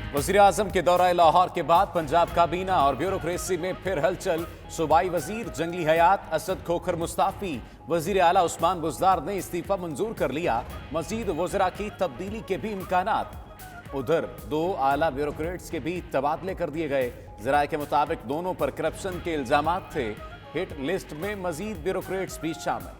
वज़ीर-ए-आज़म के दौरा लाहौर के बाद पंजाब काबीना और ब्यूरोक्रेसी में फिर हलचल। सूबाई वजीर जंगली हयात असद खोखर मुस्ताफी। वजीर आला उस्मान बुज़दार ने इस्तीफा मंजूर कर लिया। मजीद वज़रा की तब्दीली के भी इम्कानात। उधर दो आला ब्यूरोक्रेट्स के भी तबादले कर दिए गए। ज़राए के मुताबिक दोनों पर करप्शन के इल्जामात थे। हिट लिस्ट में मजीद ब्यूरोक्रेट्स भी शामिल।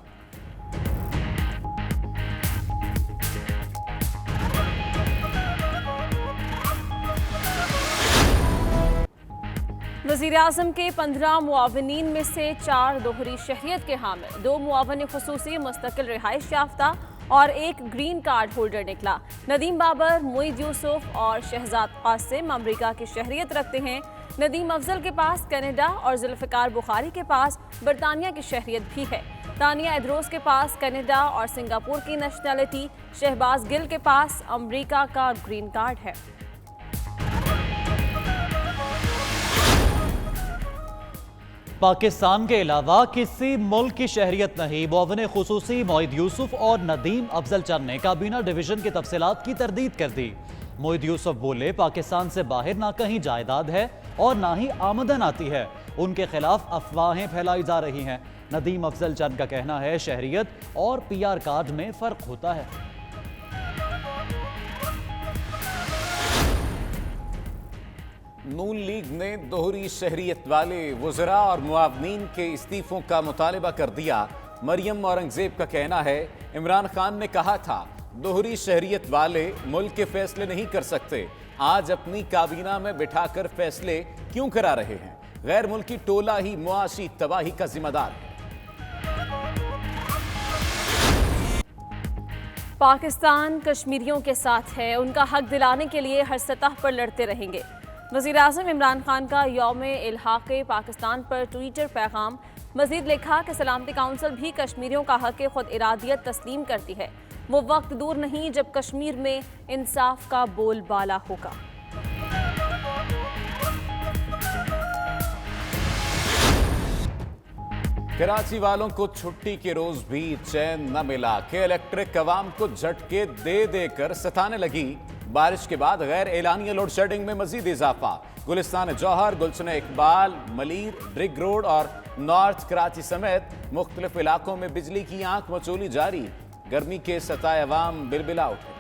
वज़ीर-ए-आज़म के 15 मुआवनीन में से 4 दोहरी शहरियत के हामिल, 2 मुआवन खुसूसी मुस्तकिल रिहाइश याफ्ता और 1 ग्रीन कार्ड होल्डर निकला। नदीम बाबर, मुईद यूसुफ और शहजाद कासिम अमरीका की शहरियत रखते हैं। नदीम अफजल के पास कनाडा और जुल्फ़िकार बुखारी के पास बरतानिया की शहरियत भी है। तानिया इदरोस के पास कनाडा और सिंगापुर की नेशनैलिटी। शहबाज गिल के पास अमरीका का ग्रीन कार्ड है। पाकिस्तान के अलावा किसी मुल्क की शहरियत नहीं। मुआवन खुसूसी मुईद यूसुफ और नदीम अफजल चंद ने काबीना डिवीजन की तफसीलात की तरदीद कर दी। मुईद यूसुफ बोले, पाकिस्तान से बाहर ना कहीं जायदाद है और ना ही आमदन आती है। उनके खिलाफ अफवाहें फैलाई जा रही हैं। नदीम अफजल चंद का कहना है, शहरियत और PR कार्ड में फ़र्क होता है। नून लीग ने दोहरी शहरियत वाले वज़रा और मुआवनीन के इस्तीफों का मुतालबा कर दिया। मरियम औरंगजेब का कहना है, इमरान खान ने कहा था दोहरी शहरियत वाले मुल्क के फैसले नहीं कर सकते। आज अपनी काबीना में बिठाकर फैसले क्यों करा रहे हैं? गैर मुल्की टोला ही मुआशी तबाही का जिम्मेदार है। पाकिस्तान कश्मीरियों के साथ है, उनका हक दिलाने के लिए हर सतह पर लड़ते रहेंगे। वज़ीर-ए-आज़म इमरान खान का यौम इल्हाक़े पाकिस्तान पर ट्विटर पैगाम। मज़ीद लिखा कि सलामती काउंसिल भी कश्मीरियों का हक खुद इरादियत तस्लीम करती है। वो वक्त दूर नहीं जब कश्मीर में इंसाफ का बोलबाला होगा। कराची वालों को छुट्टी के रोज भी चैन न मिला कि इलेक्ट्रिक अवाम को झटके दे देकर सताने लगी। बारिश के बाद गैर एलानिया लोड शेडिंग में मजीद इजाफा। गुलिस्तान जौहर, गुलशन इकबाल, मलीर, ड्रिग रोड और नॉर्थ कराची समेत मुख्तलिफ इलाकों में बिजली की आंख मचोली जारी। गर्मी के सताए अवाम बिलबिला उठे।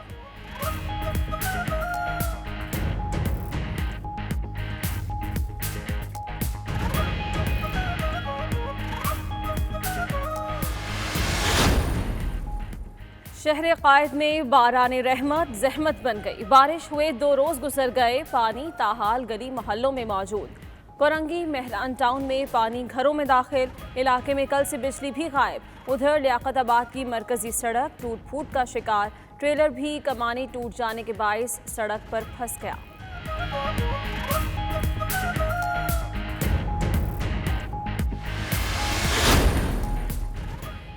शहर कायद में बारान रहमत जहमत बन गई। बारिश हुए 2 रोज गुजर गए। पानी ताहाल गली मोहल्लों में मौजूद। कोरंगी मेहरान टाउन में पानी घरों में दाखिल। इलाके में कल से बिजली भी गायब। उधर लियाकताबाद की मरकजी सड़क टूट फूट का शिकार। ट्रेलर भी कमानी टूट जाने के बायस सड़क पर फंस गया।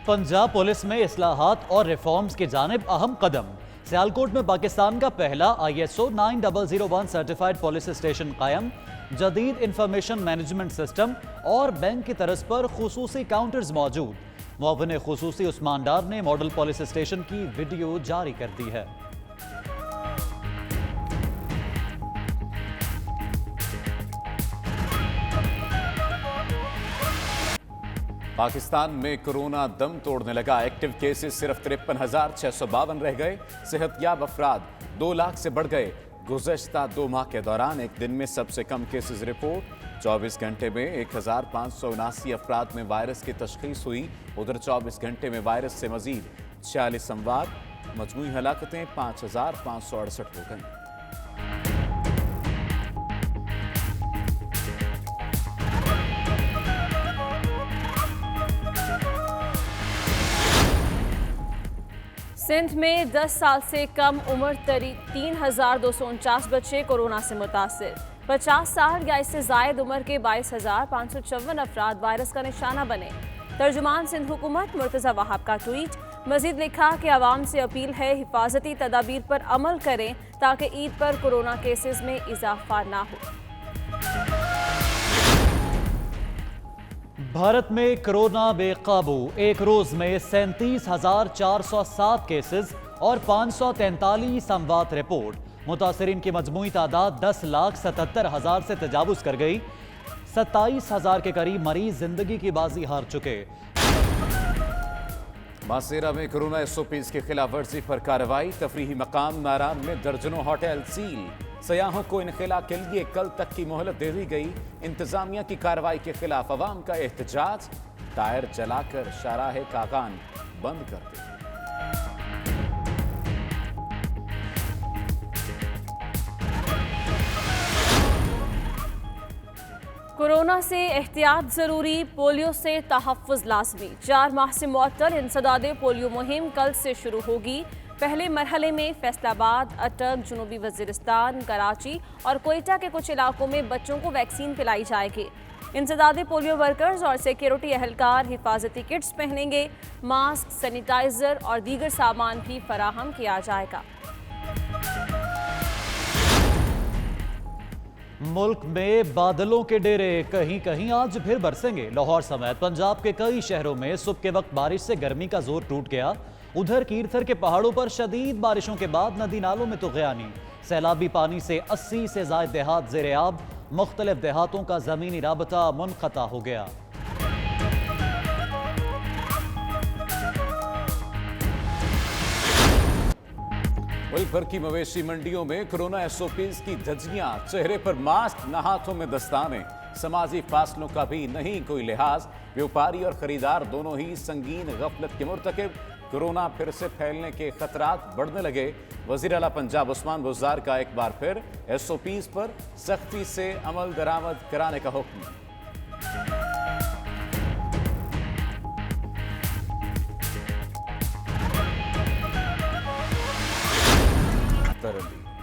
पंजाब पुलिस में इस्लाहात और रिफॉर्म्स की जानिब अहम कदम। सियालकोट में पाकिस्तान का पहला ISO 9001 सर्टिफाइड पुलिस स्टेशन कायम। जदीद इंफॉर्मेशन मैनेजमेंट सिस्टम और बैंक की तर्ज पर खुसूसी काउंटर्स मौजूद। मुआविन खुसूसी उस्मान डार ने मॉडल पुलिस स्टेशन की वीडियो जारी कर दी है। पाकिस्तान में कोरोना दम तोड़ने लगा। एक्टिव केसेस सिर्फ 53,652 रह गए। सेहतयाब अफराद 2 लाख से बढ़ गए। गुज़श्ता 2 माह के दौरान एक दिन में सबसे कम केसेस रिपोर्ट। 24 घंटे में 1579 अफराद में वायरस की तशख़ीस हुई। उधर 24 घंटे में वायरस से मजीद 46 अमवात। मजमूई हलाकतें 5568 हो गई। सिंध में 10 साल से कम उम्र 3,249 बच्चे कोरोना से मुतासिर। 50 साल या इससे जायद उम्र के 22,554 अफराद वायरस का निशाना बने। तर्जुमान सिंध हुकूमत मुर्तज़ा वहाब का ट्वीट। मजीद लिखा कि आवाम से अपील है, हिफाजती तदाबीर पर अमल करें ताकि ईद पर कोरोना केसेस में इजाफा ना हो। भारत में कोरोना बेकाबू। एक रोज में 37,407 केसेस और 543 अमवात रिपोर्ट। मुतासरीन की मजमूई तादाद 10,77,000 से तजावुज कर गई। 27,000 के करीब मरीज जिंदगी की बाजी हार चुके। मासेरा में कोरोना एसओपीज की खिलाफ वर्जी पर कार्रवाई। तफरीही मकाम नाराम में दर्जनों होटल सील। सयाहों को इनखला के लिए कल तक की मोहलत दे दी गई। इंतजामिया की कार्रवाई के खिलाफ अवाम का एहतजाज। टायर जलाकर शाहराह कागान बंद कर दी। कोरोना से एहतियात जरूरी, पोलियो से तहफ़्फ़ुज़ लाज़मी। 4 माह से मुअत्तल इंसदाद पोलियो मुहिम कल से शुरू होगी। पहले मरहले में फैसलाबाद, अटक, जनूबी वज़ीरिस्तान, कराची और कोयटा के कुछ इलाकों में बच्चों को वैक्सीन पिलाई जाएगी। इंसदाद पोलियो वर्कर्स और सिक्योरिटी एहलकार हिफाजती किट्स पहनेंगे। मास्क, सैनिटाइज़र और दीगर सामान भी फराहम किया जाएगा। मुल्क में बादलों के डेरे, कहीं कहीं आज फिर बरसेंगे। लाहौर समेत पंजाब के कई शहरों में सुबह के वक्त बारिश से गर्मी का जोर टूट गया। उधर कीरथर के पहाड़ों पर शदीद बारिशों के बाद नदी नालों में तुग़यानी। सैलाबी पानी से 80 से ज़ायद देहात ज़ेर-ए-आब। मुख्तलिफ देहातों का ज़मीनी राबता मुनक़ता हो गया। मुल्क भर की मवेशी मंडियों में कोरोना एसओपीज की धज्जियां, चेहरे पर मास्क, न हाथों में दस्ताने। समाजी फासलों का भी नहीं कोई लिहाज। व्यापारी और खरीदार दोनों ही संगीन गफलत के मुर्तकिब। कोरोना फिर से फैलने के खतरात बढ़ने लगे। वज़ीर आला पंजाब उस्मान बुज़दार का एक बार फिर एसओपीज पर सख्ती से अमल दरामद कराने का हुक्म।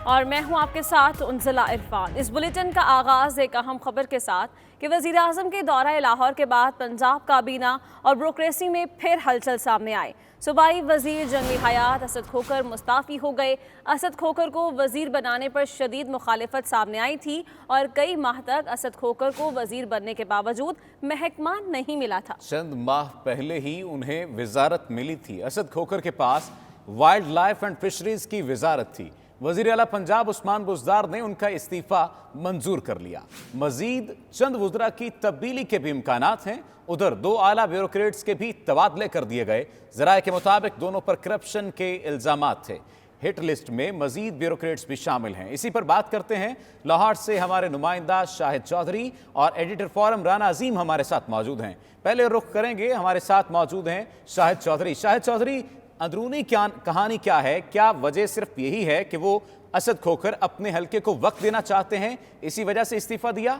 और मैं हूं आपके साथ उन्ज़ला इरफान। इस बुलेटिन का आगाज़ एक अहम खबर के साथ कि वज़ीर आज़म के दौरा लाहौर के बाद पंजाब काबीना और ब्यूरोक्रेसी में फिर हलचल सामने आई। सूबाई वज़ीर जंगली हयात असद खोखर मुस्ताफ़ी हो गए। असद खोखर को वज़ीर बनाने पर शदीद मुखालिफत सामने आई थी और कई माह तक असद खोखर को वज़ीर बनने के बावजूद महकमा नहीं मिला था। चंद माह पहले ही उन्हें वजारत मिली थी। असद खोखर के पास वाइल्ड लाइफ एंड फिशरीज की वजारत थी। वज़ीर आला पंजाब उस्मान बुज़दार ने उनका इस्तीफ़ा मंजूर कर लिया। मजीद चंद वज़रा की तब्दीली के भी इम्कानात हैं। उधर 2 आला ब्यूरोक्रेट्स के भी तबादले कर दिए गए। ज़राए के मुताबिक दोनों पर करप्शन के इल्ज़ामात थे। हिट लिस्ट में मजीद ब्यूरोक्रेट्स भी शामिल हैं। इसी पर बात करते हैं। लाहौर से हमारे नुमाइंदा शाहिद चौधरी और एडिटर फोरम राना अजीम हमारे साथ मौजूद हैं। पहले रुख करेंगे, हमारे साथ मौजूद हैं शाहिद चौधरी। शाहिद चौधरी, अंदरूनी कहानी क्या है? क्या वजह सिर्फ यही है कि वो असद खोखर अपने हलके को वक्त देना चाहते हैं, इसी वजह से इस्तीफा दिया?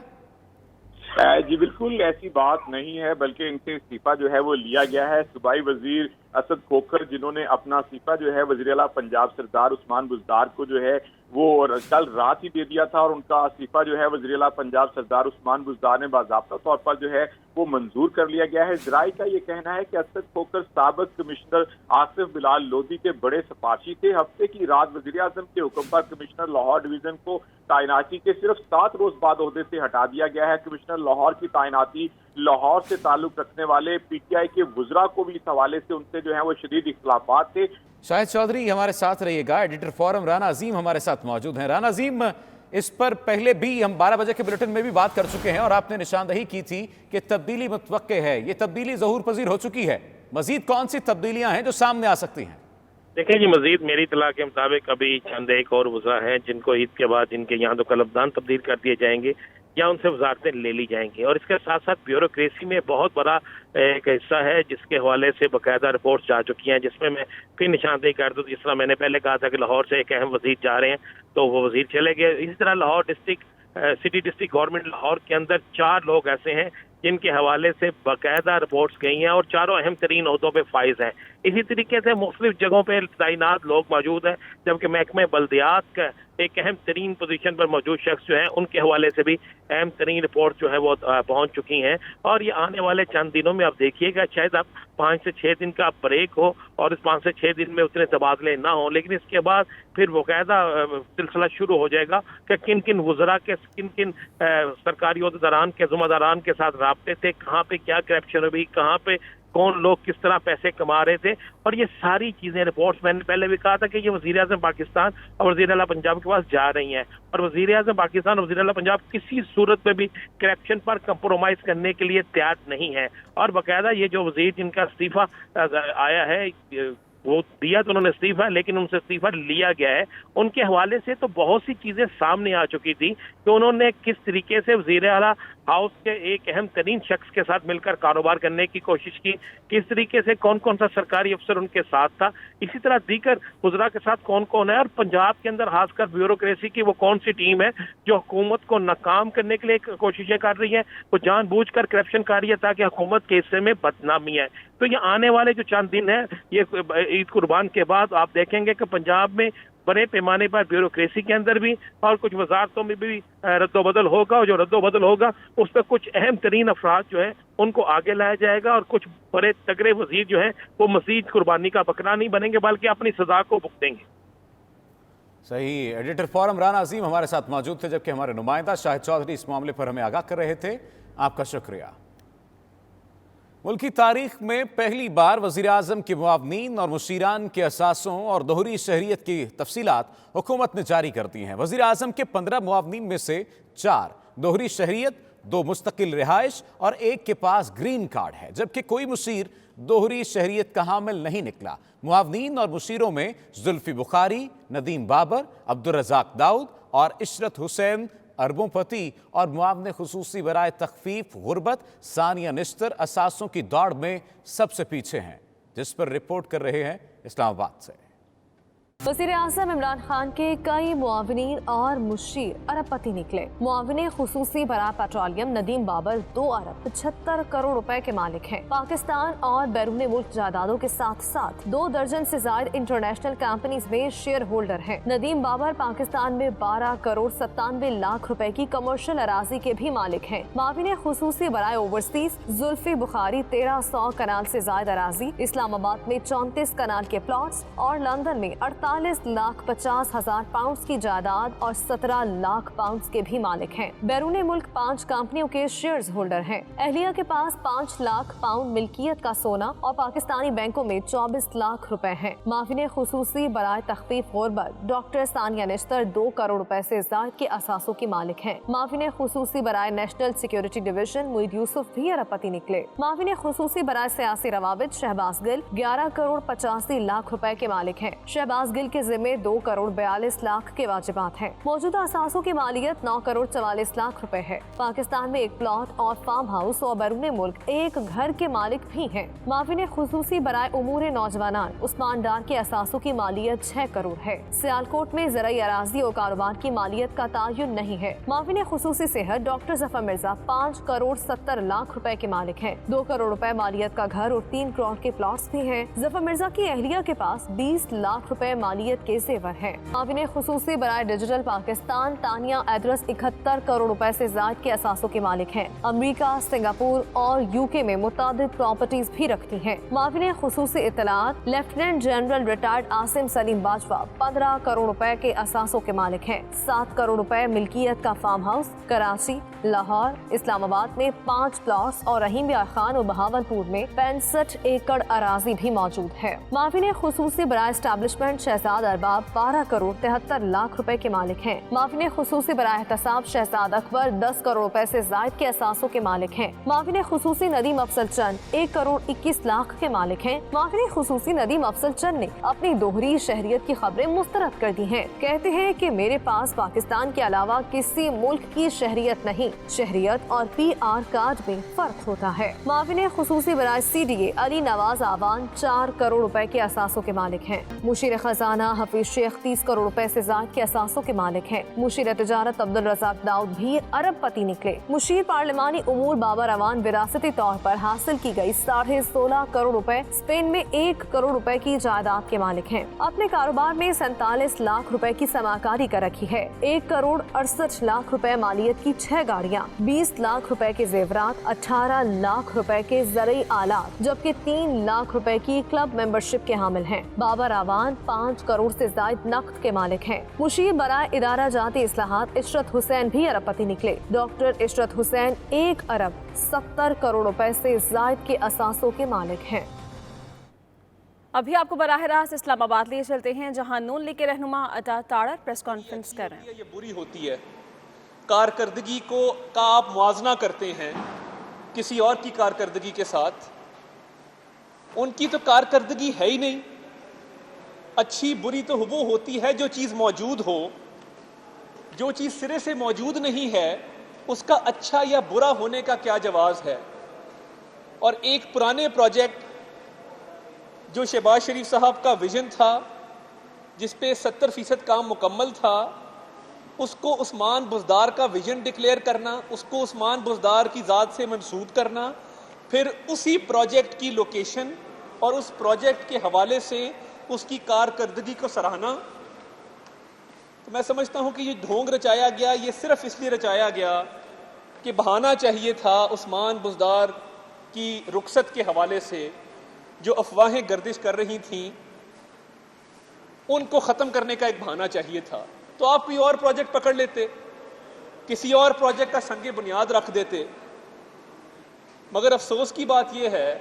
जी बिल्कुल ऐसी बात नहीं है, बल्कि इनसे इस्तीफा जो है वो लिया गया है। सूबाई वजीर असद खोखर जिन्होंने अपना इस्तीफा जो है वज़ीर आला पंजाब सरदार उस्मान बुज़दार को जो है वो कल रात ही दे दिया था और उनका इस्तीफा जो है वज़ीर आला पंजाब सरदार उस्मान बुज़दार ने बाज़ाब्ता तौर पर जो है वो मंजूर कर लिया गया है। ज़राए का ये कहना है कि असद खोखर साबिक कमिश्नर आसिफ बिलाल लोधी के बड़े सिफारशी थे। हफ्ते की रात वज़ीर आज़म के हुक्म पर कमिश्नर लाहौर डिवीजन को तैनाती के सिर्फ 7 रोज बाद ओहदे से हटा दिया गया है। कमिश्नर लाहौर की तैनाती लाहौर से ताल्लुक रखने वाले पीटीआई के वुज़रा को भी इस हवाले से उनसे जो है वो शदीद इख्तिलाफात थे। शाहिद चौधरी हमारे साथ रहिएगा। एडिटर फोरम राना अजीम हमारे साथ मौजूद हैं। राना अजीम, इस पर पहले भी हम 12 बजे के बुलेटिन में भी बात कर चुके हैं और आपने निशानदही की थी कि तब्दीली मुतवक्के है। ये तब्दीली ज़हूर पजीर हो चुकी है। मजीद कौन सी तब्दीलियां हैं जो सामने आ सकती हैं? देखिए जी, मजीद मेरी इतला के मुताबिक अभी चंद एक और वज़रा हैं जिनको ईद के बाद इनके यहाँ तो कलबदान तब्दील कर दिए जाएंगे या उनसे वजारतें ले ली जाएंगी। और इसके साथ साथ ब्यूरोक्रेसी में बहुत बड़ा एक हिस्सा है जिसके हवाले से बाकायदा रिपोर्ट्स जा चुकी हैं, जिसमें मैं फिर निशानदेही कर दूँ। जिस तरह मैंने पहले कहा था कि लाहौर से एक अहम वजीर जा रहे हैं तो वो वजीर चले गए। इसी तरह Lahore city district government Lahore के अंदर 4 लोग ऐसे हैं जिनके हवाले से बाकायदा रिपोर्ट्स गई हैं और चारों अहम तरीन ओहदों पे फाइज हैं। इसी तरीके से मुख्तलिफ जगहों पर तैनात लोग मौजूद हैं, जबकि महकमे बल्दियात का एक अहम तरीन पोजीशन पर मौजूद शख्स जो है उनके हवाले से भी अहम तरीन रिपोर्ट जो है वो पहुंच चुकी हैं। और ये आने वाले चंद दिनों में आप देखिएगा, शायद आप 5 से 6 दिन का ब्रेक हो और इस 5 से 6 दिन में उतने तबादले ना हो, लेकिन इसके बाद फिर बाकायदा सिलसिला शुरू हो जाएगा कि किन किन वज़रा के किन किन सरकारी ओहदेदारान के ज़िम्मेदारान के साथ राब्ते थे, कहाँ पे क्या करप्शन हुई, कहाँ पे कौन लोग किस तरह पैसे कमा रहे थे, और ये सारी चीजें रिपोर्ट्स मैंने पहले भी कहा था कि ये वजीर आजम पाकिस्तान और वजीर आला पंजाब के पास जा रही हैं, और वजीर आजम पाकिस्तान और वजीर आला पंजाब किसी सूरत में भी करप्शन पर कंप्रोमाइज करने के लिए तैयार नहीं है। और बाकायदा ये जो वजीर जिनका इस्तीफा आया है, वो दिया तो उन्होंने इस्तीफा, लेकिन उनसे इस्तीफा लिया गया है, उनके हवाले से तो बहुत सी चीजें सामने आ चुकी थी कि उन्होंने किस तरीके से वजीर आला हाउस के एक अहम तरीन शख्स के साथ मिलकर कारोबार करने की कोशिश की, किस तरीके से कौन कौन सा सरकारी अफसर उनके साथ था, इसी तरह दीगर वज़रा के साथ कौन कौन है, और पंजाब के अंदर खासकर ब्यूरोक्रेसी की वो कौन सी टीम है जो हुकूमत को नाकाम करने के लिए कोशिशें कर रही है, वो जानबूझकर करप्शन कर रही है ताकि हुकूमत के हिस्से में बदनामी है। तो ये आने वाले जो चंद दिन है, ये ईद कुर्बान के बाद आप देखेंगे कि पंजाब में बड़े पैमाने पर ब्यूरोक्रेसी के अंदर भी और कुछ वजारतों में भी रद्दोबदल होगा, और जो रद्दोबदल होगा उस पर कुछ अहम तरीन अफराद जो है उनको आगे लाया जाएगा, और कुछ बड़े तगड़े वजीर जो है वो मजीद कुर्बानी का बकरा नहीं बनेंगे बल्कि अपनी सजा को भुगतेंगे। सही। एडिटर फोरम राना अजीम हमारे साथ मौजूद थे, जबकि हमारे नुमाइंदा शाहिद चौधरी इस मामले पर हमें आगाह कर रहे थे। आपका शुक्रिया। मुल्क की तारीख में पहली बार वज़ीर आज़म के मुआवनीन और मुशीरान के असासों और दोहरी शहरियत की तफसीलात हुकूमत ने जारी कर दी हैं। वज़ीर आज़म के 15 मुआवनीन में से 4 दोहरी शहरियत, 2 मुस्तकिल रिहाइश और 1 के पास ग्रीन कार्ड है, जबकि कोई मुशीर दोहरी शहरियत का हामिल नहीं निकला। मुआवनीन और मुशीरों में जुल्फी बुखारी, नदीम बाबर, अब्दुल रज़ाक दाऊद और इशरत हुसैन अरबोंपति और मुआवने खुसूसी बराए तखफीफ गुर्बत सानिया निश्तर असासों की दौड़ में सबसे पीछे हैं, जिस पर रिपोर्ट कर रहे हैं इस्लामाबाद से। वज़ीर आज़म इमरान खान के कई मुआवनीन और मुशीर अरबपति निकले। मुआवने खुसूसी बराए पेट्रोलियम नदीम बाबर 2 अरब 75 करोड़ रुपए के मालिक हैं। पाकिस्तान और बैरून मुल्क जायदादों के साथ साथ 2 दर्जन से ज्यादा इंटरनेशनल कंपनीज में शेयर होल्डर हैं। नदीम बाबर पाकिस्तान में 12 करोड़ 97 लाख रुपए की कमर्शियल अराजी के भी मालिक हैं। मुआवने खुसूसी बराए ओवरसीज जुल्फी बुखारी 1300 कनाल से ज्यादा अराजी, इस्लामाबाद में 34 कनाल के प्लॉट्स और लंदन में 48,50,000 पाउंड की जायदाद और 17 लाख पाउंड के भी मालिक हैं। बैरून मुल्क 5 कंपनियों के शेयर्स होल्डर हैं। अहलिया के पास 5 लाख पाउंड मिल्कियत का सोना और पाकिस्तानी बैंकों में 24 लाख रुपए हैं। माफिने खुसूसी बराए तखफीफ गुर्बत डॉक्टर सानिया निश्तर 2 करोड़ रुपए से ज्यादा के असासों की मालिक हैं। माफिने खुसूसी बराए national security division Moeed Yusuf भी अरबपति निकले। माफिने खुसूसी बराए सियासी रवाबित शहबाज गिल 11 करोड़ 85 लाख रुपए के मालिक हैं। शहबाज गिल के जिम्मे 2 करोड़ 42 लाख के वाजिबात हैं। मौजूदा असासों की मालियत 9 करोड़ 44 लाख रुपए है। पाकिस्तान में 1 प्लॉट और फार्म हाउस और बैरून मुल्क 1 घर के मालिक भी हैं। माफिने खुसूसी बराए उमूर नौजवानान उस्मान डार के असासों की मालियत 6 करोड़ है। सियालकोट में ज़राई अराजी और कारोबार की मालियत का तायुन नहीं है। माफिने खुसूसी सेहत डॉक्टर जफर मिर्जा 5 करोड़ 70 लाख रुपए के मालिक हैं। 2 करोड़ रुपए मालियत का घर और 3 करोड़ के प्लॉट्स भी हैं। जफर मिर्जा की अहलिया के पास 20 लाख रुपए मालियत के जेवर है। माविने खुसूसी बराए डिजिटल पाकिस्तान तानिया एड्रेस 71 करोड़ रुपए से ज्यादा के असासों के मालिक हैं। अमेरिका, सिंगापुर और यूके में मुतादिद प्रॉपर्टीज भी रखती हैं। माविने खुसूसी इत्तलात lieutenant general retired Asim Saleem Bajwa 15 crore रुपए के असासों के मालिक हैं। 7 करोड़ रुपए मिल्कियत का फार्म हाउस कराची, लाहौर, इस्लामाबाद में 5 प्लॉट्स और रहीम यार खान और बहावलपुर में 65 एकड़ अराजी भी मौजूद है। माविने खुसूसी बराए एस्टैब्लिशमेंट शहजाद अरबाब 12 करोड़ 73 लाख रुपए के मालिक हैं। माविने खुसूसी बराए एहतसाब शहजाद अकबर 10 करोड़ रुपए से जायद के असासों के मालिक हैं। माविने खुसूसी नदीम अफजल चंद 1 करोड़ 21 लाख के मालिक हैं। माविने खुसूसी नदीम अफजल चंद ने अपनी दोहरी शहरियत की खबरें मुस्तरद कर दी हैं। कहते हैं कि मेरे पास पाकिस्तान के अलावा किसी मुल्क की शहरियत नहीं, शहरियत और PR कार्ड में फर्क होता है। माविने खुसूसी बराए CDA अली नवाज आवान 4 करोड़ रुपए के असासों के मालिक हैं। मुशीर खजाना हफीज शेख 30 करोड़ रुपए से ज्यादा के असासों के मालिक हैं। मुशीर तिजारत अब्दुल रज़ाक दाऊद भी अरबपति निकले। मुशीर पार्लिमानी उमूर बाबर अवान विरासती तौर पर हासिल की गई 16.5 करोड़ रुपए स्पेन में 1 करोड़ रुपए की जायदाद के मालिक हैं। अपने कारोबार में 47 लाख रुपए की समाकारी कर रखी है। 1 करोड़ 68 लाख रुपए मालियत की 6 गाड़ियाँ, 20 लाख रुपए के जेवरात, 18 लाख रुपए के ज़रूरी आलात, जबकि 3 लाख रुपए की क्लब मेंबरशिप के हामिल हैं। बाबर अवान 5 5 करोड़ से ज्यादा नकद के मालिक हैं। मुशीर बराए इदारा जाती इस्लाहात इशरत हुसैन भी अरबपति निकले। डॉक्टर इशरत हुसैन 1 अरब 70 करोड़ रुपए से ज्यादा के असासों के मालिक हैं। अभी आपको बराह रास्त इस्लामाबाद लिए चलते हैं, जहां नून लीग के रहनुमा अता ताड़र प्रेस कॉन्फ्रेंस कर रहे हैं। ये बुरी होती है, कारकर्दगी का आप मुआवजा करते हैं किसी और की कारकर्दगी के साथ, उनकी तो कारकर्दगी है ही नहीं। अच्छी बुरी तो वो होती है जो चीज मौजूद हो, जो चीज सिरे से मौजूद नहीं है उसका अच्छा या बुरा होने का क्या जवाज है। और एक पुराने प्रोजेक्ट जो शहबाज शरीफ साहब का विजन था, जिसपे 70% काम मुकम्मल था, उसको उस्मान बुज़दार का विजन डिक्लेयर करना, उसको उस्मान बुज़दार की ज़ात से मंसूब करना, फिर उसी प्रोजेक्ट की लोकेशन और उस प्रोजेक्ट के हवाले से उसकी कारकर्दगी को सराहना। तो मैं समझता हूं कि ये ढोंग रचाया गया, ये सिर्फ इसलिए रचाया गया कि बहाना चाहिए था उस्मान बुज़दार की रुखसत के हवाले से जो अफवाहें गर्दिश कर रही थीं उनको ख़त्म करने का एक बहाना चाहिए था। तो आप कोई और प्रोजेक्ट पकड़ लेते, किसी और प्रोजेक्ट का संगे बुनियाद रख देते। मगर अफसोस की बात यह है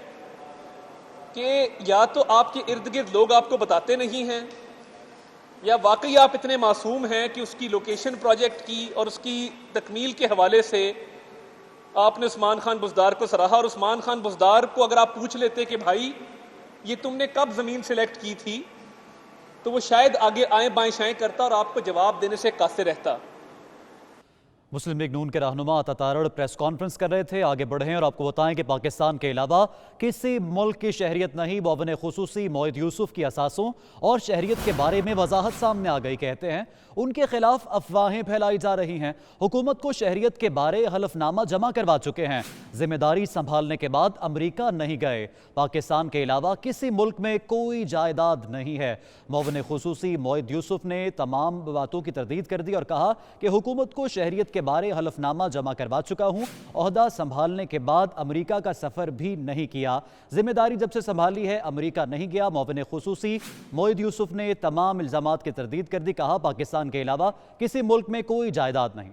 कि या तो आपके इर्द गिर्द लोग आपको बताते नहीं हैं, या वाकई आप इतने मासूम हैं कि उसकी लोकेशन प्रोजेक्ट की और उसकी तकमील के हवाले से आपने उस्मान खान बुज़दार को सराहा। और उस्मान खान बुज़दार को अगर आप पूछ लेते कि भाई ये तुमने कब ज़मीन सिलेक्ट की थी, तो वो शायद आगे आए बाएं शाएं करता और आपको जवाब देने से कासिर रहता। मुस्लिम लीग नून के रहनुमा अता ताड़र प्रेस कॉन्फ्रेंस कर रहे थे। आगे बढ़ें और आपको बताएं कि पाकिस्तान के अलावा किसी मुल्क की शहरियत नहीं, मुआविन खुसूसी मोइद यूसुफ की असासों और शहरियत के बारे में वजाहत सामने आ गई। कहते हैं उनके खिलाफ अफवाहें फैलाई जा रही हैं। हुकूमत को शहरियत के बारे हलफनामा जमा करवा चुके हैं। जिम्मेदारी संभालने के बाद अमरीका नहीं गए। पाकिस्तान के अलावा किसी मुल्क में कोई जायदाद नहीं है। मुआविन खुसूसी मोइद यूसुफ ने तमाम बातों की तरदीद कर दी और कहा कि हुकूमत को शहरियत के बारे हलफनामा जमा करवा चुका हूं। ओहदा संभालने के बाद अमरीका का सफर भी नहीं किया। जिम्मेदारी जब से संभाली है अमरीका नहीं गया। मुआविन खुसूसी मोइद यूसुफ ने तमाम इल्जामात की तरदीद कर दी। कहा पाकिस्तान के अलावा किसी मुल्क में कोई जायदाद नहीं।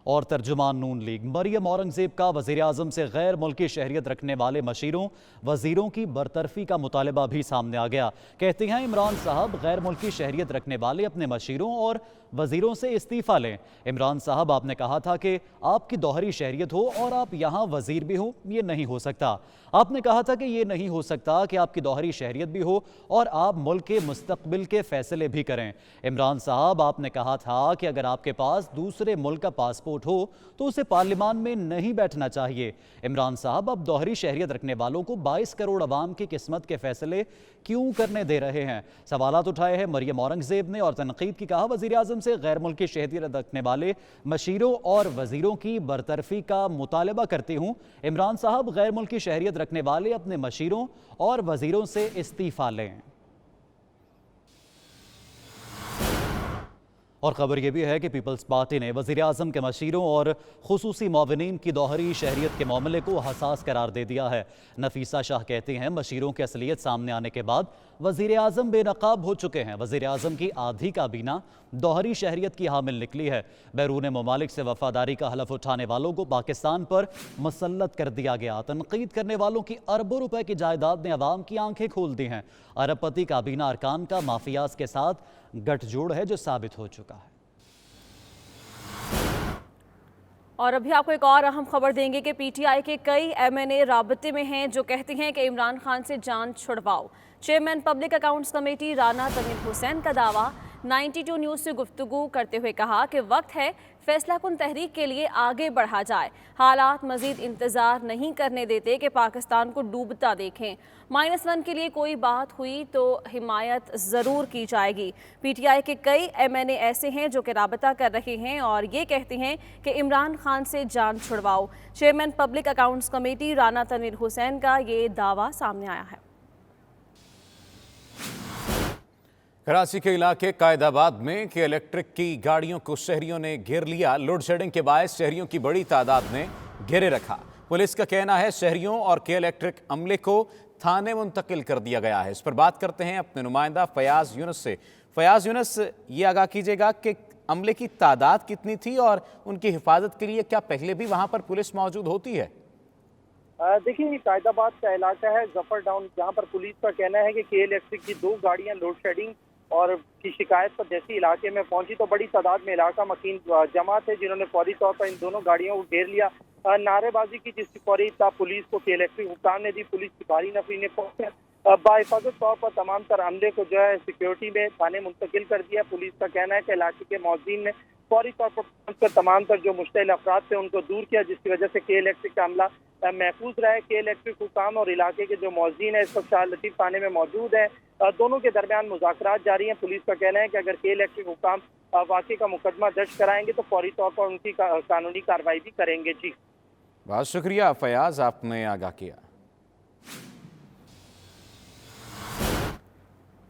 और तर्जुमान नून लीग मरियम औरंगजेब का वज़ीर आज़म से गैर मुल्की शहरियत रखने वाले मशीरों वज़ीरों की बरतरफी का मुतालबा भी सामने आ गया। कहते हैं इमरान साहब गैर मुल्की शहरियत रखने वाले अपने मशीरों और वज़ीरों से इस्तीफ़ा लें। इमरान साहब आपने कहा था कि आपकी दोहरी शहरियत हो और आप यहाँ वज़ीर भी हो, ये नहीं हो सकता। आपने कहा था कि ये नहीं हो सकता कि आपकी दोहरी शहरियत भी हो और आप मुल्क के मुस्तकबिल के फैसले भी करें। इमरान साहब आपने कहा था कि अगर आपके पास दूसरे मुल्क का पासपोर्ट हो तो उसे पार्लियामान में नहीं बैठना चाहिए। इमरान साहब अब दोहरी शहरियत रखने वालों को 22 करोड़ अवाम की किस्मत के फैसले क्यों करने दे रहे हैं। सवालात उठाए हैं मरियम औरंगजेब ने और तनकीद की। कहा वज़ीर आज़म से गैर मुल्की शहरियत रखने वाले मशीरों और वज़ीरों की बरतरफी का मुतालबा करती हूँ। इमरान साहब गैर मुल्की शहरियत रखने वाले अपने मशीरों और वज़ीरों से इस्तीफ़ा लें। और खबर यह भी है कि पीपल्स पार्टी ने वज़ीर आज़म के मशीरों और खुसूसी मुआविनीन की दोहरी शहरियत के मामले को हसास करार दे दिया है। नफीसा शाह कहती हैं मशीरों की असलियत सामने आने के बाद वज़ीर आज़म बेनकाब हो चुके हैं। वज़ीर आज़म की आधी काबीना दोहरी शहरियत की हामिल निकली है। बैरून ममालिक से वफादारी का हलफ उठाने वालों को पाकिस्तान पर मुसल्लत कर दिया गया। तनकीद करने वालों की अरबों रुपए की जायदाद ने अवाम की आंखें खोल दी हैं। अरबपति काबीना अरकान का माफियाज के साथ गठजोड़ है जो साबित हो चुका है। और अभी आपको एक और अहम खबर देंगे कि पीटीआई के कई एमएनए राबते में हैं जो कहते हैं कि इमरान खान से जान छुड़वाओ। Chairman public accounts committee Rana Tanveer Hussain का दावा। 92 न्यूज़ से गुफ्तगू करते हुए कहा कि वक्त है फैसला कुन तहरीक के लिए आगे बढ़ा जाए। हालात मजीद इंतज़ार नहीं करने देते कि पाकिस्तान को डूबता देखें। -1 के लिए कोई बात हुई तो हिमायत ज़रूर की जाएगी। पीटीआई के कई एमएनए ऐसे हैं जो कि राबता कर रहे हैं और ये कहते हैं कि इमरान खान से जान छुड़वाओ। Chairman public accounts committee Rana Tanveer Hussain का ये दावा सामने आया है। कराची के इलाके कायदाबाद में के इलेक्ट्रिक की गाड़ियों को शहरियों ने घेर लिया। लोड शेडिंग के बायस शहरियों की बड़ी तादाद ने घेरे रखा। पुलिस का कहना है शहरियों और के इलेक्ट्रिक अमले को थाने मुंतकिल कर दिया गया है। इस पर बात करते हैं अपने नुमाइंदा फयाज यूनुस से। फयाज यूनुस, ये आगाह कीजिएगा कि अमले की तादाद कितनी थी और उनकी हिफाजत के लिए क्या पहले भी वहां पर पुलिस मौजूद होती है? देखिए, ये कायदाबाद का इलाका है, जफर टाउन, जहाँ पर पुलिस का कहना है कि के इलेक्ट्रिक की 2 गाड़ियां लोड शेडिंग और की शिकायत पर जैसे इलाके में पहुंची तो बड़ी तादाद में इलाका मकीन जमा थे, जिन्होंने फौरी तौर पर इन दोनों गाड़ियों को घेर लिया। नारेबाजी की जिसकी फौरी इत्तला पुलिस को के इलेक्ट्रिक हुक्काम ने दी। पुलिस की भारी नफरी ने पहुंचकर बाहिफाजत तौर पर तमाम तर अमले को जो है सिक्योरिटी में थाने मुंतकिल कर दिया। पुलिस का कहना है कि इलाके के मौजूदीन ने फौरी तौर पर पहुंचकर तमाम तर जो मुश्तिल अफराद थे उनको दूर किया, जिसकी वजह से के इलेक्ट्रिक का अमला महफूज रहे। के इलेक्ट्रिक हुकाम और इलाके के जो मौजूदीन है इस वक्त शाह लतीफ थाने में मौजूद है। दोनों के दरमियान मुज़ाकरात जारी हैं। पुलिस का कहना है कि अगर के इलेक्ट्रिक हुकाम वाक़े का मुकदमा दर्ज कराएंगे तो फौरी तौर पर उनकी कानूनी कार्रवाई भी करेंगे। जी, बहुत शुक्रिया फयाज, आपने आगाह किया।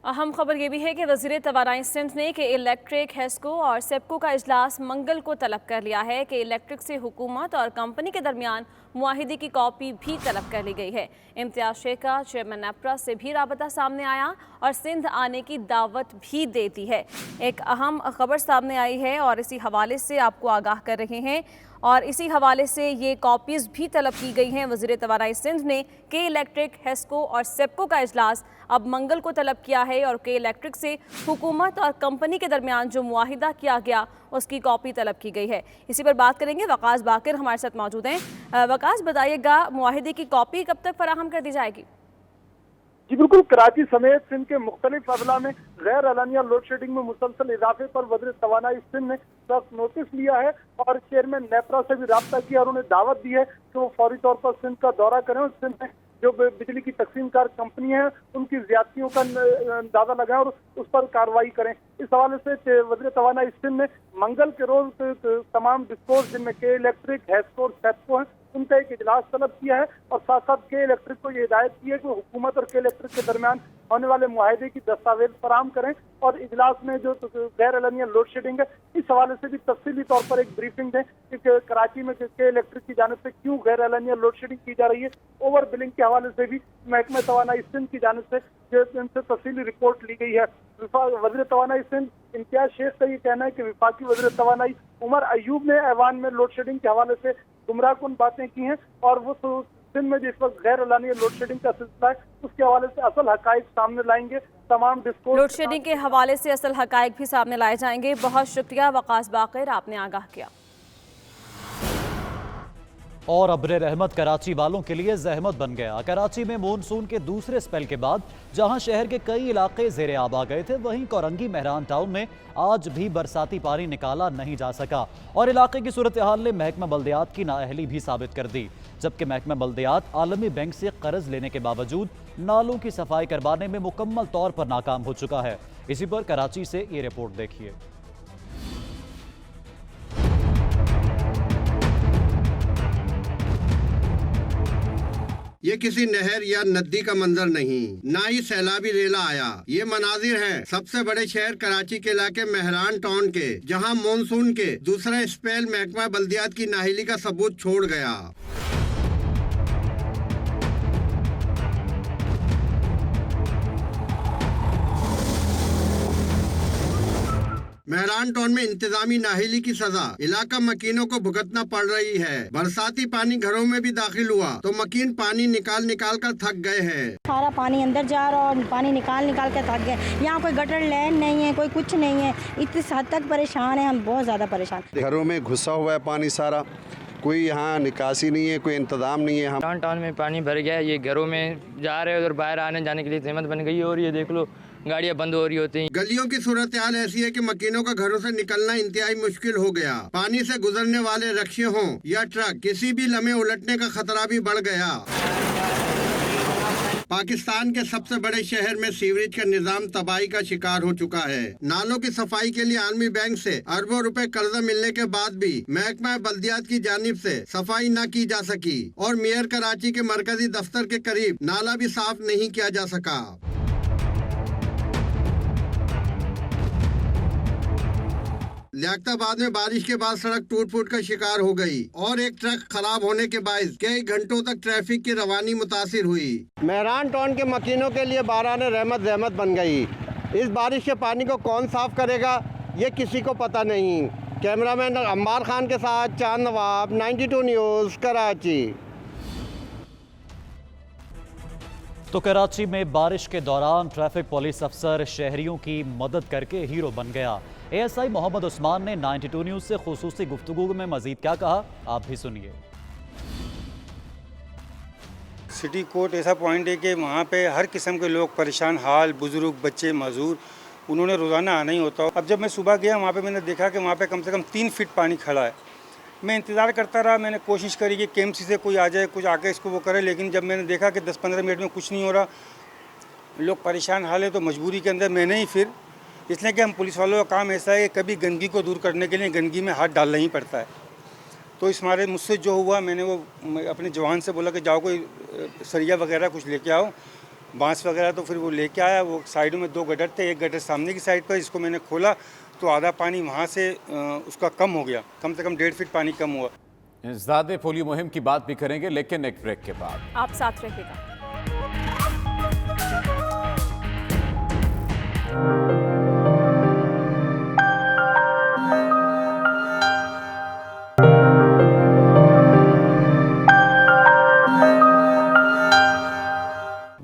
अहम खबर ये भी है कि वज़ीर तवानाई सिंध ने के इलेक्ट्रिक, हेस्को और सेप्को का इजलास मंगल को तलब कर लिया है। कि इलेक्ट्रिक से हुकूमत और कंपनी के दरमियान मुआहिदे की कॉपी भी तलब कर ली गई है। इम्तियाज शेख का चेयरमैन नेपरा से भी राबता सामने आया और सिंध आने की दावत भी दे दी है। एक अहम खबर सामने आई है और इसी हवाले से आपको आगाह कर रहे हैं और इसी हवाले से ये कॉपीज़ भी तलब की गई हैं। वज़ीर तवानाई सिंध ने के इलेक्ट्रिक, हेस्को और सेप्को का इजलास अब मंगल को तलब किया है और के इलेक्ट्रिक से हुकूमत और कंपनी के दरमियान जो मुआहिदा किया गया उसकी कॉपी तलब की गई है। इसी पर बात करेंगे, वकास बाकिर हमारे साथ मौजूद हैं। वकास, बताइएगा मुआहिदे की कॉपी कब तक फराहम कर दी जाएगी? जी बिल्कुल, कराची समेत सिंध के मुख्तलिफ अजला में गैर अलानिया लोड शेडिंग में मुसलसल इजाफे पर वज़ीर तवानाई सिंध ने सख्त नोटिस लिया है और चेयरमैन नेपरा से भी राब्ता किया और उन्हें दावत दी है कि वो फौरी तौर पर सिंध का दौरा करें और सिंध में जो बिजली की तकसीमकार कंपनी है उनकी ज्यादतियों का अंदाजा लगाएं और उस पर कार्रवाई करें। इस हवाले से वज़ीर तवानाई सिंध ने मंगल के रोज तमाम डिस्कोर्स जिनमें के इलेक्ट्रिक, हेस्को और सेप्को हैं उनका एक इजलास तलब किया है और साथ साथ के इलेक्ट्रिक को ये हिदायत की है कि हुकूमत और के इलेक्ट्रिक के दरमियान होने वाले मुआहिदे की दस्तावेज फराहम करें और इजलास में जो गैर अलानिया लोड शेडिंग है इस हवाले से भी तफसीली तौर पर एक ब्रीफिंग दें कि कराची में के इलेक्ट्रिक की जानिब से क्यों गैर अलानिया लोड शेडिंग की जा रही है। ओवर बिलिंग के हवाले से भी महकमा तवानाई सिंध की जानिब से इनसे तफसीली रिपोर्ट ली गई है। वज़ीर तवानाई सिंध इम्तियाज शेख का ये कहना है कि वफाकी वज़ीर तवानाई उमर अयूब ने ऐवान में लोड शेडिंग के हवाले से गुमराहकुन बातें की हैं और वो सिंध में जिस वक्त गैर अलानिया लोड शेडिंग का सिलसिला है उसके हवाले से असल हकाइक सामने लाएंगे। तमाम डिस्कोर्स लोड शेडिंग के हवाले से असल हकाइक भी सामने लाए जाएंगे। बहुत शुक्रिया वकास बाकिर, आपने आगाह किया। और अब्रे रहमत कराची वालों के लिए जहमत बन गया। कराची में मानसून के दूसरे स्पेल के बाद जहां शहर के कई इलाके ज़ेरे आब आ गए थे, वहीं कोरंगी मेहरान टाउन में आज भी बरसाती पानी निकाला नहीं जा सका और इलाके की सूरत हाल ने महकमा बल्दियात की नाअहली भी साबित कर दी। जबकि महकमा बल्दियात आलमी बैंक से कर्ज लेने के बावजूद नालों की सफाई करवाने में मुकम्मल तौर पर नाकाम हो चुका है। इसी पर कराची से ये रिपोर्ट देखिए। ये किसी नहर या नदी का मंजर नहीं, ना ही सैलाबी रेला आया। ये मनाजिर है सबसे बड़े शहर कराची के इलाके मेहरान टाउन के, जहां मॉनसून के दूसरा स्पेल महकमा बल्दियात की नाहिली का सबूत छोड़ गया। मेहरान टाउन में इंतजामी नाहिली की सजा इलाका मकीनों को भुगतना पड़ रही है। बरसाती पानी घरों में भी दाखिल हुआ तो मकीन पानी निकाल कर थक गए हैं। सारा पानी अंदर जा रहा और पानी निकाल के थक गए। यहाँ कोई गटर लाइन नहीं है, कोई कुछ नहीं है। इतनी हद तक परेशान है हम, बहुत ज्यादा परेशान। घरों में घुसा हुआ है पानी सारा, कोई यहाँ निकासी नहीं है, कोई इंतजाम नहीं है। हम टाउन में पानी भर गया, ये घरों में जा रहे उधर बाहर आने जाने के लिए सहमत बन गई और ये देख लो गाड़ियां बंद हो रही होती हैं। गलियों की सूरत हाल ऐसी है कि मकीनों का घरों से निकलना इंतहाई मुश्किल हो गया। पानी से गुजरने वाले रिक्शे हों या ट्रक, किसी भी लम्हे उलटने का खतरा भी बढ़ गया। पाकिस्तान के सबसे बड़े शहर में सीवरेज का निजाम तबाही का शिकार हो चुका है। नालों की सफाई के लिए आलमी बैंक से अरबों रुपए कर्जा मिलने के बाद भी महकमा बल्दियात की जानिब से सफाई न की जा सकी और मेयर कराची के मरकजी दफ्तर के करीब नाला भी साफ नहीं किया जा सका। लियाकताबाद में बारिश के बाद सड़क टूट फूट का शिकार हो गई और एक ट्रक खराब होने के बायस कई घंटों तक ट्रैफिक की रवानी मुतासिर हुई। मेहरान टाउन के मकीनों के लिए बारान रहमत बन गई। इस बारिश के पानी को कौन साफ करेगा ये किसी को पता नहीं। कैमरामैन अम्मार खान के साथ चांद नवाब, 92 न्यूज़, कराची। तो कराची में बारिश के दौरान ट्रैफिक पुलिस अफसर शहरियों की मदद करके हीरो बन गया। एएसआई मोहम्मद उस्मान ने 92 न्यूज़ से खुसूसी गुफ्तगू में मजीद क्या कहा, आप भी सुनिए। सिटी कोर्ट ऐसा पॉइंट है कि वहाँ पे हर किस्म के लोग परेशान हाल, बुजुर्ग, बच्चे, मजदूर, उन्होंने रोज़ाना आना ही होता। अब जब मैं सुबह गया वहाँ पे मैंने देखा कि वहाँ पे कम से कम 3 फीट पानी खड़ा है। मैं इंतज़ार करता रहा, मैंने कोशिश करी कि केएमसी से कोई आ जाए, कुछ आके इसको वो करे, लेकिन जब मैंने देखा कि 10-15 मिनट में कुछ नहीं हो रहा, लोग परेशान हाल है, तो मजबूरी के अंदर मैंने ही फिर, इसलिए कि हम पुलिस वालों का काम ऐसा है कि कभी गंदगी को दूर करने के लिए गंदगी में हाथ डालना ही पड़ता है। तो इस मारे मुझसे जो हुआ, मैंने वो अपने जवान से बोला कि जाओ कोई सरिया वगैरह कुछ लेके आओ, बांस वगैरह, तो फिर वो लेके आया। वो साइडों में 2 गटर थे, एक गटर सामने की साइड पर, इसको मैंने खोला तो आधा पानी वहाँ से उसका कम हो गया, कम से कम 1.5 फीट पानी कम हुआ। इंसदादे पोलियो मुहिम की बात भी करेंगे, लेकिन एक ब्रेक के बाद। आप साथ रहिएगा।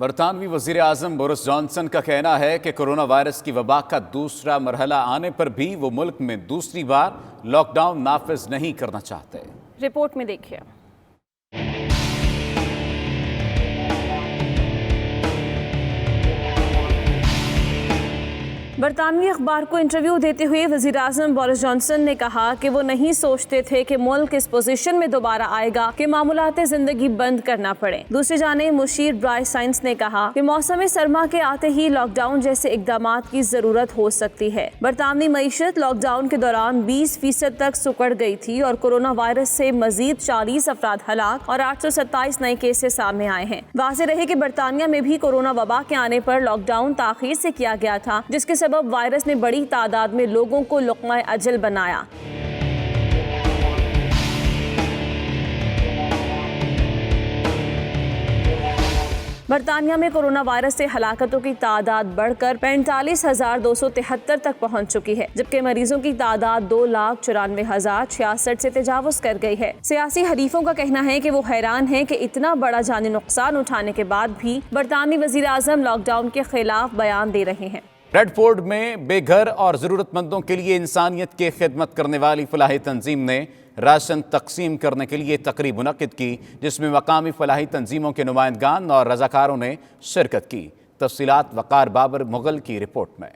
बरतानवी वजीर आजम बोरिस जॉनसन का कहना है कि कोरोना वायरस की वबा का दूसरा मरहला आने पर भी वो मुल्क में दूसरी बार लॉकडाउन नाफिज नहीं करना चाहते। रिपोर्ट में देखिए। बरतानवी अखबार को इंटरव्यू देते हुए वज़ीर आज़म बोरिस जॉनसन ने कहा कि वो नहीं सोचते थे कि मुल्क इस पोजीशन में दोबारा आएगा कि मामूलाते ज़िंदगी बंद करना पड़े। दूसरी जानिब मुशीर ब्राय साइंस ने कहा कि मौसम सरमा के आते ही लॉकडाउन जैसे इकदामात की ज़रूरत हो सकती है। बरतानवी मईशत लॉकडाउन के दौरान 20% तक सुकड़ गई थी और कोरोना वायरस से मजीद 40 अफराद हलाक और 827 नए केसेस सामने आए हैं। वाज़ेह रहे कि बरतानिया में भी कोरोना वबा के आने पर लॉकडाउन ताख़ीर से किया गया था, जिसके सबब वायरस ने बड़ी तादाद में लोगों को लुक़्मा अजल बनाया। बरतानिया में कोरोना वायरस से हलाकतों की तादाद बढ़कर 45,273 तक पहुंच चुकी है, जबकि मरीजों की तादाद 2,94,066 से तजावुज कर गई है। सियासी हरीफों का कहना है कि वो हैरान हैं कि इतना बड़ा जानी नुकसान उठाने के बाद भी बरतानवी वज़ीर आज़म लॉकडाउन के खिलाफ बयान दे रहे हैं। ब्रेडफोर्ड में बेघर और ज़रूरतमंदों के लिए इंसानियत की खिदमत करने वाली फलाही तंजीम ने राशन तकसीम करने के लिए तकरीब मुनक्किद की, जिसमें मकामी फलाही तंजीमों के नुमाइंदगान और रज़ाकारों ने शिरकत की। तफसीलात वक़ार बाबर मुगल की रिपोर्ट में।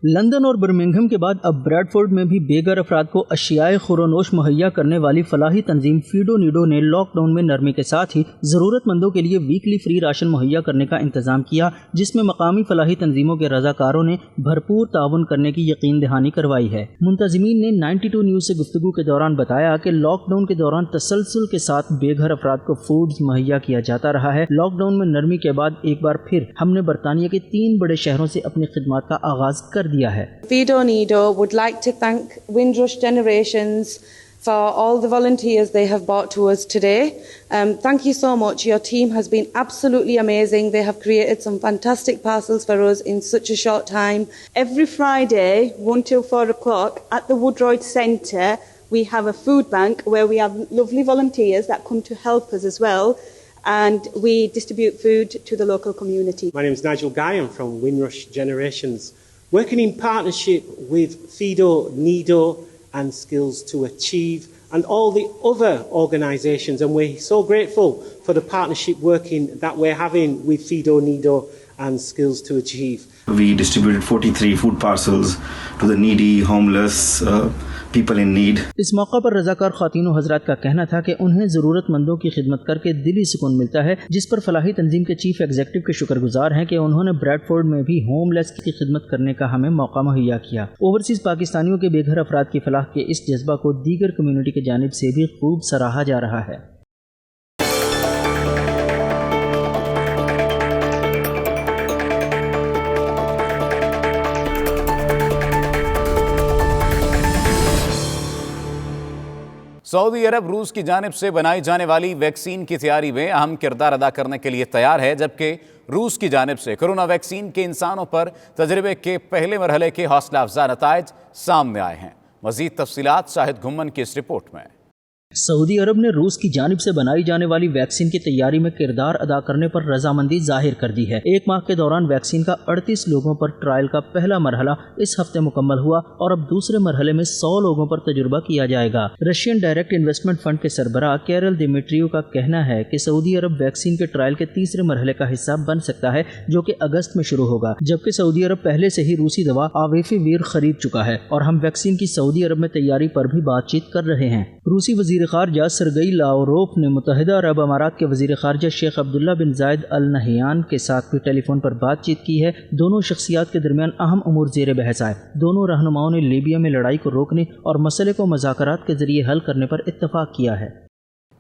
लंदन और बर्मिंघम के बाद अब ब्रैडफोर्ड में भी बेघर अफराद को अशियाए खुरोनोश मुहैया करने वाली फलाही तंजीम फीडो नीडो ने लॉकडाउन में नरमी के साथ ही ज़रूरतमंदों के लिए वीकली फ्री राशन मुहैया करने का इंतजाम किया, जिसमें मकामी फलाही तंजीमों के रज़ाकारों ने भरपूर ताउन करने की यकीन दहानी करवाई है। मुंतज़मीन ने 92 न्यूज़ से गुफ्तगू के दौरान बताया कि लॉकडाउन के दौरान तसलसल के साथ बेघर अफराद को फूड्स मुहैया किया जाता रहा है। लॉकडाउन में नरमी के बाद एक बार फिर हमने बरतानिया के 3 बड़े शहरों से अपनी खिदमत का आगाज कर दिया है। Fido Nido would like to thank Windrush Generations for all the volunteers they have brought to us today. Thank you so much. Your team has been absolutely amazing. They have created some fantastic parcels for us in such a short time. Every Friday, 1 till 4 o'clock, at the Woodroyd Centre, we have a food bank where we have lovely volunteers that come to help us as well. And we distribute food to the local community. My name is Nigel Guy. I'm from Windrush Generations. Working in partnership with Fido, Nido and Skills to Achieve and all the other organisations, and we're so grateful for the partnership working that we're having with Fido, Nido and Skills to Achieve. We distributed 43 food parcels to the needy, homeless, people in need. इस मौका पर रज़ाकार ख़ातीन व हज़रात का कहना था कि उन्हें ज़रूरतमंदों की खिदमत करके दिली सुकून मिलता है, जिस पर फलाही तंजीम के चीफ एग्जीक्यूटिव के शुक्रगुजार हैं कि उन्होंने ब्रैडफोर्ड में भी होमलेस की खिदमत करने का हमें मौका मुहैया किया। ओवरसीज़ पाकिस्तानियों के बेघर अफराद की फलाह के इस जज्बा को दीगर कम्यूनिटी की जानिब से भी खूब सराहा जा रहा है। सऊदी अरब रूस की जानिब से बनाई जाने वाली वैक्सीन की तैयारी में अहम किरदार अदा करने के लिए तैयार है, जबकि रूस की जानिब से कोरोना वैक्सीन के इंसानों पर तजर्बे के पहले मरहले के हौसला अफजा नताइज सामने आए हैं। मजीद तफसीलात शाहिद घुम्मन की इस रिपोर्ट में। सऊदी अरब ने रूस की जानिब से बनाई जाने वाली वैक्सीन की तैयारी में किरदार अदा करने पर रजामंदी जाहिर कर दी है। एक माह के दौरान वैक्सीन का 38 लोगों पर ट्रायल का पहला मरहला इस हफ्ते मुकम्मल हुआ और अब दूसरे मरहले में 100 लोगों पर तजुर्बा किया जाएगा। रशियन डायरेक्ट इन्वेस्टमेंट फंड के सरबराह कैरल दिमिट्रियो का कहना है कि सऊदी अरब वैक्सीन के ट्रायल के तीसरे मरहले का हिस्सा बन सकता है, जो कि अगस्त में शुरू होगा, जबकि सऊदी अरब पहले से ही रूसी दवा आवेफिवीर खरीद चुका है और हम वैक्सीन की सऊदी अरब में तैयारी पर भी बातचीत कर रहे हैं। रूसी वजीर खारजा सरगई लावरोफ ने मुत्तहिदा अरब अमारात के वजीर खारजा शेख अब्दुल्ला बिन जायद अल नहयान के साथ भी टेलीफोन पर बातचीत की है। दोनों शख्सियात के दरमियान अहम उमूर ज़ेर बहस आए। दोनों रहनुमाओं ने लीबिया में लड़ाई को रोकने और मसले को मुज़ाकरात के जरिए हल करने पर इत्तफाक किया है।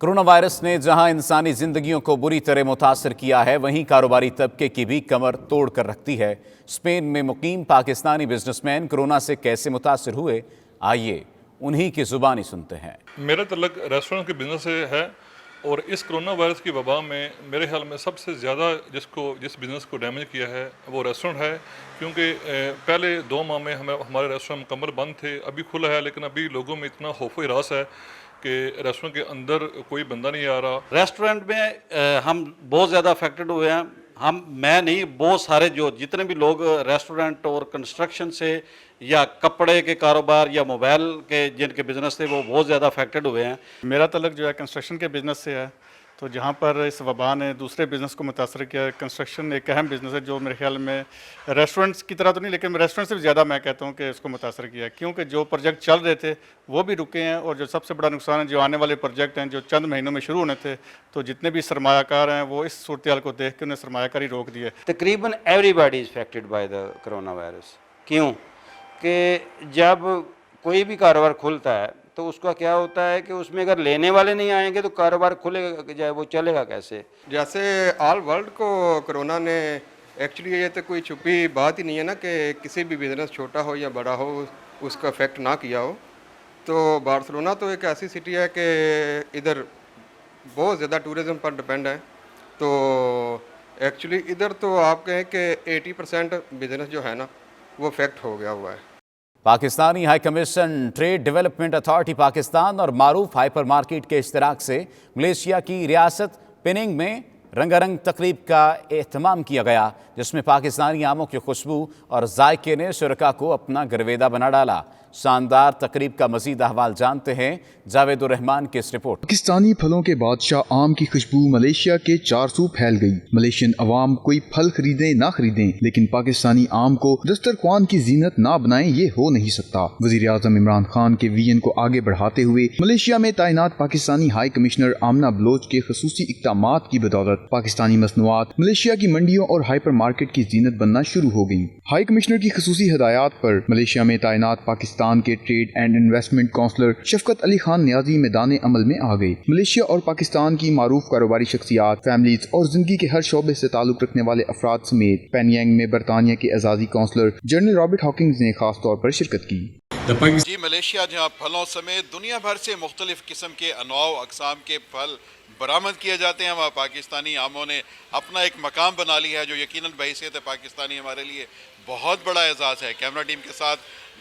कोरोना वायरस ने जहां इंसानी जिंदगियों को बुरी तरह मुतासर किया है, वहीं कारोबारी तबके की भी कमर तोड़ कर रखती है। स्पेन में मुकीम पाकिस्तानी बिजनेसमैन कोरोना से कैसे मुतासर हुए, आइए उन्हीं की जुबानी सुनते हैं। मेरा तल्लुक रेस्टोरेंट के बिजनेस से है और इस कोरोना वायरस की वबा में मेरे ख्याल में सबसे ज़्यादा जिस बिज़नेस को डैमेज किया है वो रेस्टोरेंट है, क्योंकि पहले 2 माह में हमारे रेस्टोरेंट मुकम्मल बंद थे। अभी खुला है, लेकिन अभी लोगों में इतना खौफ हिरास है कि रेस्टोरेंट के अंदर कोई बंदा नहीं आ रहा। रेस्टोरेंट में हम बहुत ज़्यादा अफेक्टेड हुए हैं। मैं नहीं, बहुत सारे जितने भी लोग रेस्टोरेंट और कंस्ट्रक्शन से या कपड़े के कारोबार या मोबाइल के जिनके बिज़नेस थे वो बहुत ज़्यादा अफेक्टेड हुए हैं। मेरा तल्लुक जो है कंस्ट्रक्शन के बिज़नेस से है, तो जहाँ पर इस वबा ने दूसरे बिज़नेस को मुतासर किया। कंस्ट्रक्शन एक अहम बिज़नेस है जो मेरे ख्याल में रेस्टोरेंट्स की तरह तो नहीं, लेकिन रेस्टोरेंट से भी ज़्यादा मैं कहता हूँ कि इसको मुतासर किया, क्योंकि जो प्रोजेक्ट चल रहे थे वो भी रुके हैं और जो सबसे बड़ा नुकसान है, जो आने वाले प्रोजेक्ट हैं जो चंद महीनों में शुरू होने थे, तो जितने भी सरमायाकार हैं वो इस सूरत हाल को देख के उन्हें सरमायाकारी रोक दिए। तकरीबन everybody is affected by the corona virus. क्यों कि जब कोई भी कारोबार खुलता है तो उसका क्या होता है कि उसमें अगर लेने वाले नहीं आएंगे तो कारोबार खुलेगा जाए, वो चलेगा कैसे। जैसे ऑल वर्ल्ड को कोरोना ने, एक्चुअली ये तो कोई छुपी बात ही नहीं है ना कि किसी भी बिज़नेस छोटा हो या बड़ा हो उसका इफेक्ट ना किया हो। तो बार्सिलोना तो एक ऐसी सिटी है कि इधर बहुत ज़्यादा टूरिज़म पर डिपेंड है, तो एक्चुअली इधर तो आप कहें कि 80% बिज़नेस जो है ना वो इफेक्ट हो गया हुआ है। Pakistani high commission, trade development authority Pakistan और मारूफ हाइपर मार्केट के इश्तराक से मलेशिया की रियासत पेनिंग में रंगारंग तकरीब का एहतमाम किया गया, जिसमें पाकिस्तानी आमों की खुशबू और जायके ने शुरका को अपना गरवेदा बना डाला। शानदार तकरीब का मजीद अहवाल जानते हैं जावेदुर रहमान की इस रिपोर्ट। पाकिस्तानी फलों के बादशाह आम की खुशबू मलेशिया के 4 सू फैल गई। मलेशियन अवाम कोई फल खरीदें ना खरीदें, लेकिन पाकिस्तानी आम को दस्तरख्वान की जीनत ना बनाएं, ये हो नहीं सकता। वजीर आजम इमरान खान के विजन को आगे बढ़ाते हुए मलेशिया में तैनात पाकिस्तानी हाई कमिश्नर आमना बलोच के खसूसी इक़दामात की बदौलत पाकिस्तानी मसनूआत मलेशिया की मंडियों और हाइपर मार्केट की जीनत बनना शुरू हो गई। हाई कमिश्नर की खसूसी हिदायत पर मलेशिया में तैनात पाकिस्तान के ट्रेड एंड इन्वेस्टमेंट काउंसलर शफकत अली खान न्याजी मैदान अमल में आ गए। मलेशिया और पाकिस्तान की मारूफ कारोबारी शख्सियात, फैमिलीज और जिंदगी के हर शोबे से ताल्लुक रखने वाले अफराद समेत पेनियांग में बरतानिया के एजाजी काउंसलर जनरल रॉबर्ट हॉकिंस ने खास तौर पर शिरकत की। जी, मलेशिया जहाँ फलों समेत दुनिया भर से मुख्तलिफ किस्म के अनवाउ अकसाम के फल बरामद किए जाते हैं, वहाँ पाकिस्तानी आमों ने अपना एक मकाम बना लिया है, जो यकीनन बहैसियत पाकिस्तानी हमारे लिए बहुत बड़ा एजाज़ है। कैमरा टीम के साथ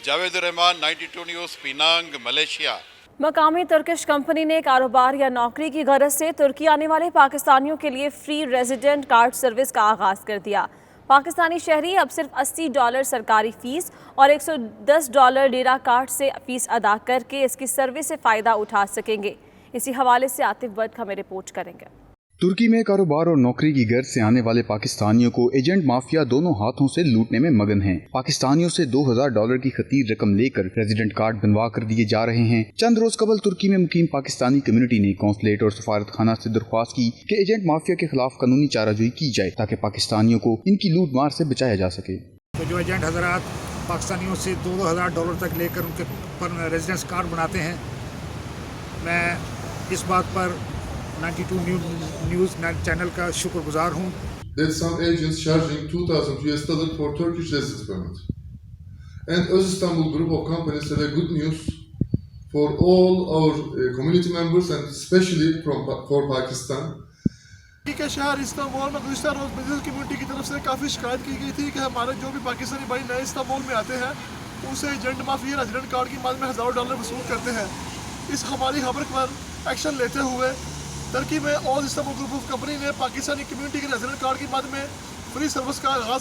Javed Rahman, 92 news, Penang, Malaysia. मकामी तुर्किश कंपनी ने कारोबार या नौकरी की गरज से तुर्की आने वाले पाकिस्तानियों के लिए फ्री रेजिडेंट कार्ड सर्विस का आगाज़ कर दिया। पाकिस्तानी शहरी अब सिर्फ $80 सरकारी फ़ीस और $110 डेरा कार्ड से फ़ीस अदा करके इसकी सर्विस से फ़ायदा उठा सकेंगे। इसी हवाले से आतिफ बट हमें रिपोर्ट करेंगे। तुर्की में कारोबार और नौकरी की गर्ज से आने वाले पाकिस्तानियों को एजेंट माफिया दोनों हाथों से लूटने में मगन हैं। पाकिस्तानियों से $2000 की खतीर रकम लेकर रेजिडेंट कार्ड बनवा कर दिए जा रहे हैं। चंद रोज कबल तुर्की में मुकीम पाकिस्तानी कम्युनिटी ने कौंसलेट और सफारत खाना से दरख्वास्त की कि एजेंट माफिया के खिलाफ कानूनी चाराजोई की जाए, ताकि पाकिस्तानियों को इनकी लूट मार से बचाया जा सके। तो जो एजेंट हजरात पाकिस्तानियों से $2000 तक लेकर उनके पर रेजिडेंस कार्ड बनाते हैं, मैं इस बात पर 92 न्यूज़ चैनल का शुक्रगुजार हूँ। That some agents charging $2000 for Turkish residence permit, and Öz Istanbul group of companies have a good news for all our community members and especially for Pakistan. के शहर इस्तांबुल में गुज़श्ता रोज़ बिजनेस कम्युनिटी की तरफ से काफ़ी शिकायत की गई थी कि हमारे जो भी पाकिस्तानी भाई नए इस्तांबुल में आते हैं उनसे एजेंट माफ़ी या रेजिडेंट कार्ड की मद में हज़ारों डॉलर वसूल करते हैं। इस हमारी खबर पर एक्शन लेते हुए टर्की में all Istanbul group of company ने पाकिस्तानी कम्युनिटी के रेजिडेंट कार्ड की मद में फ्री सर्विस का आगाज़